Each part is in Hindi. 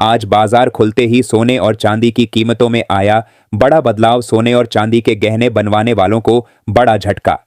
आज बाजार खुलते ही सोने और चांदी की कीमतों में आया बड़ा बदलाव। सोने और चांदी के गहने बनवाने वालों को बड़ा झटका।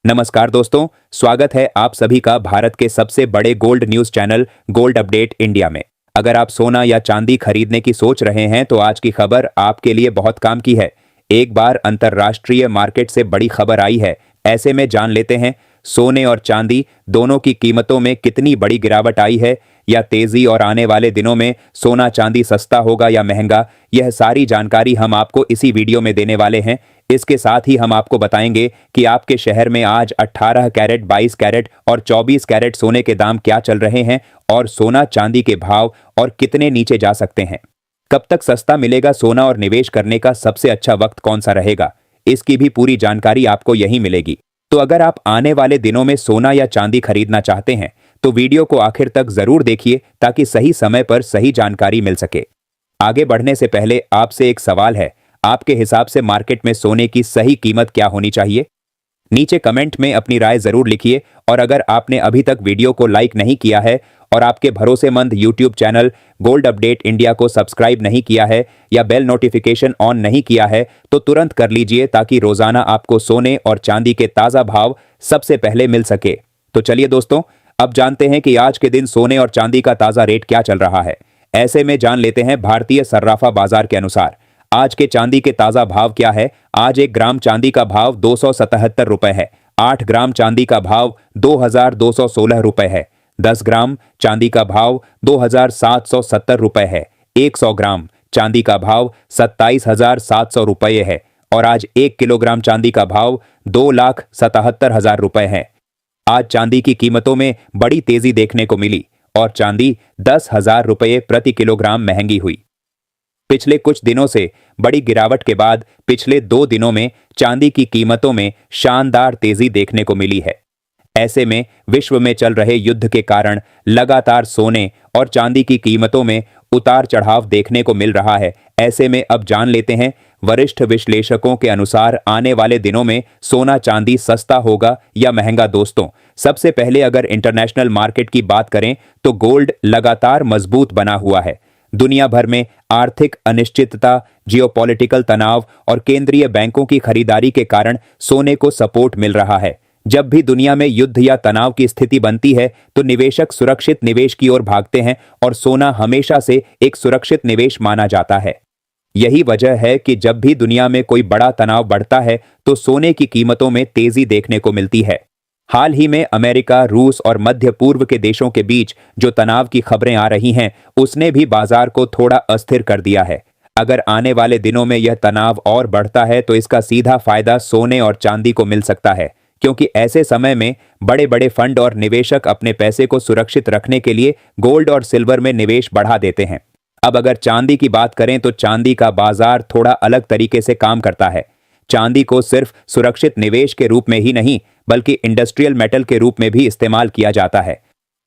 नमस्कार दोस्तों, स्वागत है आप सभी का भारत के सबसे बड़े gold news channel gold update India में। अगर आप सोना या चांदी खरीदने की सोच रहे हैं तो आज की खबर आपके लिए बहुत काम की है। एक बार अंतर्राष्ट्रीय मार्केट से बड़ी खबर आई है। ऐसे में जान लेते हैं सोने और चांदी दोनों की कीमतों में कितनी बड़ी गिरावट आई है या तेजी, और आने वाले दिनों में सोना चांदी सस्ता होगा या महंगा। यह सारी जानकारी हम आपको इसी वीडियो में देने वाले हैं। इसके साथ ही हम आपको बताएंगे कि आपके शहर में आज 18 कैरेट, 22 कैरेट और 24 कैरेट सोने के दाम क्या चल रहे हैं और सोना चांदी के भाव और कितने नीचे जा सकते हैं। कब तक सस्ता मिलेगा सोना और निवेश करने का सबसे अच्छा वक्त कौन सा रहेगा, इसकी भी पूरी जानकारी आपको यहीं मिलेगी। तो अगर आप आने वाले दिनों में सोना या चांदी खरीदना चाहते हैं तो वीडियो को आखिर तक जरूर देखिए ताकि सही समय पर सही जानकारी मिल सके। आगे बढ़ने से पहले आपसे एक सवाल है, आपके हिसाब से मार्केट में सोने की सही कीमत क्या होनी चाहिए? नीचे कमेंट में अपनी राय जरूर लिखिए। और अगर आपने अभी तक वीडियो को लाइक नहीं किया है और आपके भरोसेमंद YouTube channel gold update India को सब्सक्राइब नहीं किया है या बेल नोटिफिकेशन ऑन नहीं किया है तो तुरंत कर लीजिए ताकि रोजाना आपको सोने और चांदी के ताजा भाव सबसे पहले मिल सके। तो चलिए दोस्तों, अब जानते हैं कि आज के दिन सोने और चांदी का ताजा रेट क्या चल रहा है। ऐसे में जान लेते हैं भारतीय सर्राफा बाजार के अनुसार आज के चांदी के ताजा भाव क्या है। आज 1 ग्राम चांदी का भाव 277 रुपए है। 8 ग्राम चांदी का भाव 2216 रुपए है। 10 ग्राम चांदी का भाव 2770 रुपए है। 100 ग्राम चांदी का भाव 27700 रुपए है। और आज 1 किलोग्राम चांदी का भाव 2,77,000 रुपए है। आज चांदी की कीमतों में बड़ी तेजी देखने को मिली और चांदी 10,000 रुपये प्रति किलोग्राम महंगी हुई। पिछले कुछ दिनों से बड़ी गिरावट के बाद पिछले 2 दिनों में चांदी की कीमतों में शानदार तेजी देखने को मिली है। ऐसे में विश्व में चल रहे युद्ध के कारण लगातार सोने और चांदी की कीमतों में उतार चढ़ाव देखने को मिल रहा है। ऐसे में अब जान लेते हैं वरिष्ठ विश्लेषकों के अनुसार आने वाले दिनों में सोना चांदी सस्ता होगा या महंगा। दोस्तों, सबसे पहले अगर इंटरनेशनल मार्केट की बात करें तो गोल्ड लगातार मजबूत बना हुआ है। दुनिया भर में आर्थिक अनिश्चितता, जियोपॉलिटिकल तनाव और केंद्रीय बैंकों की खरीदारी के कारण सोने को सपोर्ट मिल रहा है। जब भी दुनिया में युद्ध या तनाव की स्थिति बनती है तो निवेशक सुरक्षित निवेश की ओर भागते हैं और सोना हमेशा से एक सुरक्षित निवेश माना जाता है। यही वजह है कि जब भी दुनिया में कोई बड़ा तनाव बढ़ता है तो सोने की कीमतों में तेजी देखने को मिलती है। हाल ही में अमेरिका, रूस और मध्य पूर्व के देशों के बीच जो तनाव की खबरें आ रही हैं उसने भी बाजार को थोड़ा अस्थिर कर दिया है। अगर आने वाले दिनों में यह तनाव और बढ़ता है तो इसका सीधा फायदा सोने और चांदी को मिल सकता है, क्योंकि ऐसे समय में बड़े बड़े फंड और निवेशक अपने पैसे को सुरक्षित रखने के लिए गोल्ड और सिल्वर में निवेश बढ़ा देते हैं। अब अगर चांदी की बात करें तो चांदी का बाजार थोड़ा अलग तरीके से काम करता है। चांदी को सिर्फ सुरक्षित निवेश के रूप में ही नहीं बल्कि इंडस्ट्रियल मेटल के रूप में भी इस्तेमाल किया जाता है।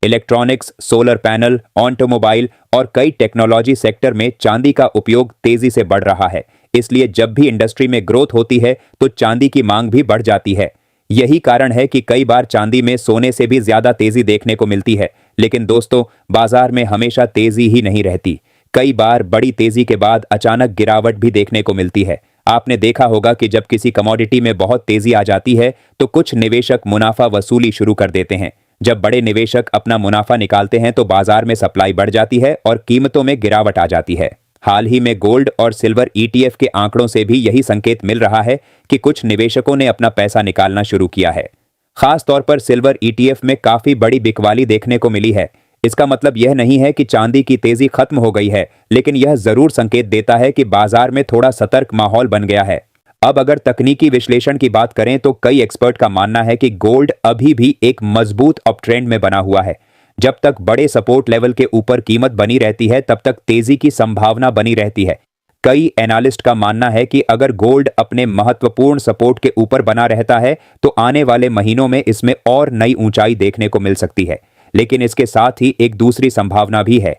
इलेक्ट्रॉनिक्स, सोलर पैनल, ऑटोमोबाइल और कई टेक्नोलॉजी सेक्टर में चांदी का उपयोग तेजी से बढ़ रहा है। इसलिए जब भी इंडस्ट्री में ग्रोथ होती है तो चांदी की मांग भी बढ़ जाती है। यही कारण है कि कई बार चांदी में सोने से भी ज्यादा तेजी देखने को मिलती है। लेकिन दोस्तों, बाजार में हमेशा तेजी ही नहीं रहती। कई बार बड़ी तेजी के बाद अचानक गिरावट भी देखने को मिलती है। आपने देखा होगा कि जब किसी कमोडिटी में बहुत तेजी आ जाती है तो कुछ निवेशक मुनाफा वसूली शुरू कर देते हैं। जब बड़े निवेशक अपना मुनाफा निकालते हैं तो बाजार में सप्लाई बढ़ जाती है और कीमतों में गिरावट आ जाती है। हाल ही में गोल्ड और सिल्वर ETF के आंकड़ों से भी यही संकेत मिल रहा है कि कुछ निवेशकों ने अपना पैसा निकालना शुरू किया है। खास तौर पर सिल्वर ETF में काफी बड़ी बिकवाली देखने को मिली है। इसका मतलब यह नहीं है कि चांदी की तेजी खत्म हो गई है, लेकिन यह जरूर संकेत देता है कि बाजार में थोड़ा सतर्क माहौल बन गया है। अब अगर तकनीकी विश्लेषण की बात करें तो कई एक्सपर्ट का मानना है कि गोल्ड अभी भी एक मजबूत अपट्रेंड में बना हुआ है। जब तक बड़े सपोर्ट लेवल के ऊपर कीमत बनी रहती है तब तक तेजी की संभावना बनी रहती है। कई एनालिस्ट का मानना है कि अगर गोल्ड अपने महत्वपूर्ण सपोर्ट के ऊपर बना रहता है तो आने वाले महीनों में इसमें और नई ऊंचाई देखने को मिल सकती है। लेकिन इसके साथ ही एक दूसरी संभावना भी है।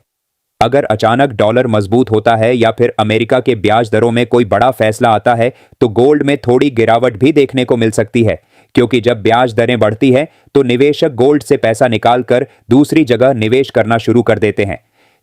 अगर अचानक डॉलर मजबूत होता है या फिर अमेरिका के ब्याज दरों में कोई बड़ा फैसला आता है तो गोल्ड में थोड़ी गिरावट भी देखने को मिल सकती है, क्योंकि जब ब्याज दरें बढ़ती हैं तो निवेशक गोल्ड से पैसा निकालकर दूसरी जगह निवेश करना शुरू कर देते हैं।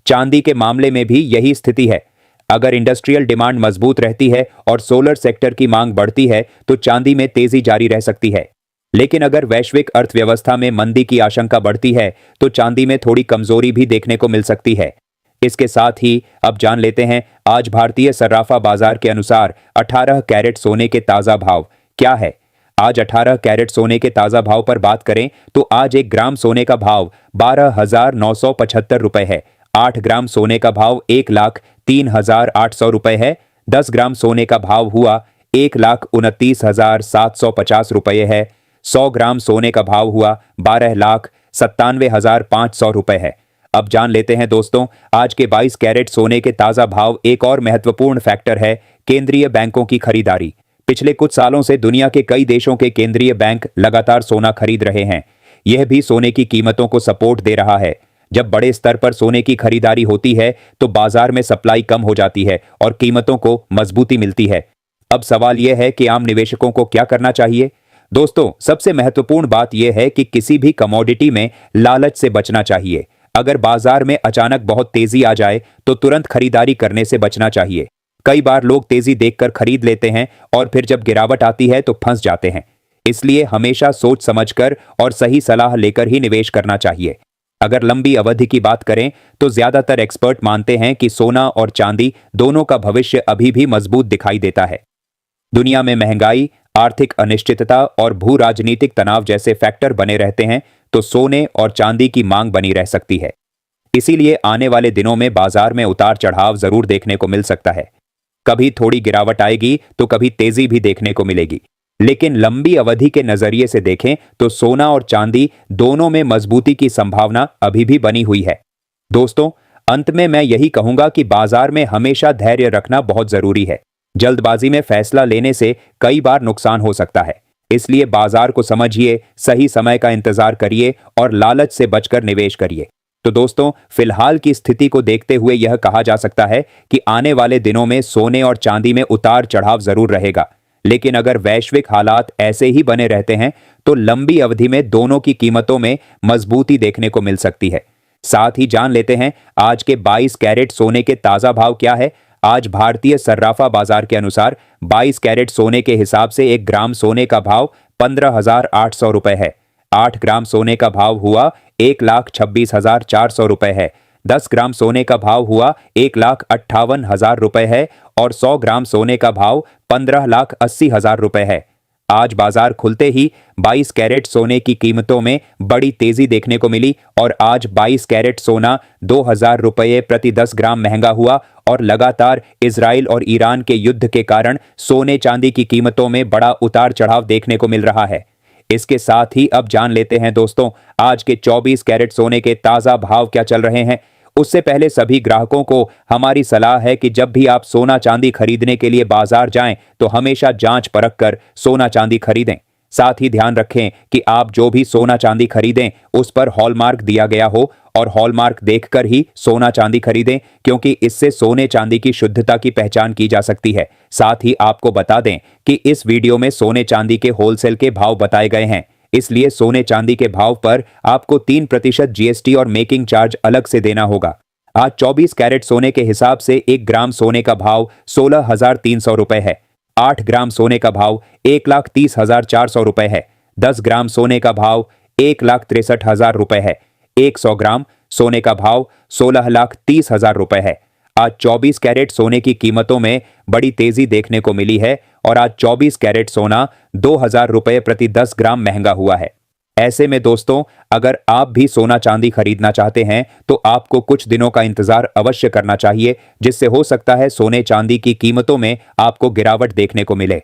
चांदी के मामले में भी यही स्थिति है। अगर इंडस्ट्रियल डिमांड मजबूत रहती है और सोलर सेक्टर की मांग बढ़ती है तो चांदी में तेजी जारी रह सकती है। लेकिन अगर वैश्विक अर्थव्यवस्था में मंदी की आशंका बढ़ती है तो चांदी में थोड़ी कमजोरी भी देखने को मिल सकती है। इसके साथ ही अब जान लेते हैं आज भारतीय सर्राफा बाजार के अनुसार 18 कैरेट सोने के ताजा भाव क्या है। आज 18 कैरेट सोने के ताजा भाव पर बात करें तो आज 1 ग्राम सोने का भाव 12,975 रुपए है। 8 ग्राम सोने का भाव 1,03,800 रुपए है। 10 ग्राम सोने का भाव हुआ 1,29,750 रुपये है। 100 ग्राम सोने का भाव हुआ 12,97,500 रुपए है। अब जान लेते हैं दोस्तों आज के 22 कैरेट सोने के ताजा भाव। एक और महत्वपूर्ण फैक्टर है केंद्रीय बैंकों की खरीदारी। पिछले कुछ सालों से दुनिया के कई देशों के केंद्रीय बैंक लगातार सोना खरीद रहे हैं। यह भी सोने की कीमतों को सपोर्ट दे रहा है। जब बड़े स्तर पर सोने की खरीदारी होती है तो बाजार में सप्लाई कम हो जाती है और कीमतों को मजबूती मिलती है। अब सवाल यह है कि आम निवेशकों को क्या करना चाहिए। दोस्तों सबसे महत्वपूर्ण बात यह है कि किसी भी कमोडिटी में लालच से बचना चाहिए। अगर बाजार में अचानक बहुत तेजी आ जाए तो तुरंत खरीदारी करने से बचना चाहिए। कई बार लोग तेजी देखकर खरीद लेते हैं और फिर जब गिरावट आती है तो फंस जाते हैं। इसलिए हमेशा सोच समझकर और सही सलाह लेकर ही निवेश करना चाहिए। अगर लंबी अवधि की बात करें तो ज्यादातर एक्सपर्ट मानते हैं कि सोना और चांदी दोनों का भविष्य अभी भी मजबूत दिखाई देता है। दुनिया में महंगाई, आर्थिक अनिश्चितता और भू राजनीतिक तनाव जैसे फैक्टर बने रहते हैं तो सोने और चांदी की मांग बनी रह सकती है। इसीलिए आने वाले दिनों में बाजार में उतार चढ़ाव जरूर देखने को मिल सकता है। कभी थोड़ी गिरावट आएगी तो कभी तेजी भी देखने को मिलेगी। लेकिन लंबी अवधि के नजरिए से देखें तो सोना और चांदी दोनों में मजबूती की संभावना अभी भी बनी हुई है। दोस्तों अंत में मैं यही कहूंगा कि बाजार में हमेशा धैर्य रखना बहुत जरूरी है। जल्दबाजी में फैसला लेने से कई बार नुकसान हो सकता है। इसलिए बाजार को समझिए, सही समय का इंतजार करिए और लालच से बचकर निवेश करिए। तो दोस्तों फिलहाल की स्थिति को देखते हुए यह कहा जा सकता है कि आने वाले दिनों में सोने और चांदी में उतार चढ़ाव जरूर रहेगा। लेकिन अगर वैश्विक हालात ऐसे ही बने रहते हैं तो लंबी अवधि में दोनों की कीमतों में मजबूती देखने को मिल सकती है। साथ ही जान लेते हैं आज के 22 कैरेट सोने के ताजा भाव क्या है। आज भारतीय सर्राफा बाजार के अनुसार 22 कैरेट सोने के हिसाब से 1 ग्राम सोने का भाव 15,800 रुपए है। 8 ग्राम सोने का भाव हुआ 1,26,400 रुपए है। 10 ग्राम सोने का भाव हुआ 1,58,000 रुपए है और 100 ग्राम सोने का भाव 15,80,000 रुपए है। आज बाजार खुलते ही 22 कैरेट सोने की कीमतों में बड़ी तेजी देखने को मिली और आज 22 कैरेट सोना 2,000 रुपये प्रति 10 ग्राम महंगा हुआ और लगातार इजराइल और ईरान के युद्ध के कारण सोने चांदी की कीमतों में बड़ा उतार चढ़ाव देखने को मिल रहा है। इसके साथ ही अब जान लेते हैं दोस्तों आज के 24 कैरेट सोने के ताजा भाव क्या चल रहे हैं। उससे पहले सभी ग्राहकों को हमारी सलाह है कि जब भी आप सोना चांदी खरीदने के लिए बाजार जाएं तो हमेशा जांच परख कर सोना चांदी खरीदें। साथ ही ध्यान रखें कि आप जो भी सोना चांदी खरीदें उस पर हॉलमार्क दिया गया हो और हॉलमार्क देखकर ही सोना चांदी खरीदें, क्योंकि इससे सोने चांदी की शुद्धता की पहचान की जा सकती है। साथ ही आपको बता दें कि इस वीडियो में सोने चांदी के होलसेल के भाव बताए गए हैं, इसलिए सोने चांदी के भाव पर आपको 3% जीएसटी और मेकिंग चार्ज अलग से देना होगा। आज 24 कैरेट सोने के हिसाब से 1 ग्राम सोने का भाव 16,300 रुपए है। 8 ग्राम सोने का भाव 1,30,400 रुपए है। 10 ग्राम सोने का भाव 1,63,000 रुपए है। 100 ग्राम सोने का भाव 16,30,000 रुपए है। आज 24 कैरेट सोने की कीमतों में बड़ी तेजी देखने को मिली है और आज 24 कैरेट सोना 2,000 रुपए प्रति 10 ग्राम महंगा हुआ है। ऐसे में दोस्तों अगर आप भी सोना चांदी खरीदना चाहते हैं तो आपको कुछ दिनों का इंतजार अवश्य करना चाहिए, जिससे हो सकता है सोने चांदी की कीमतों में आपको गिरावट देखने को मिले।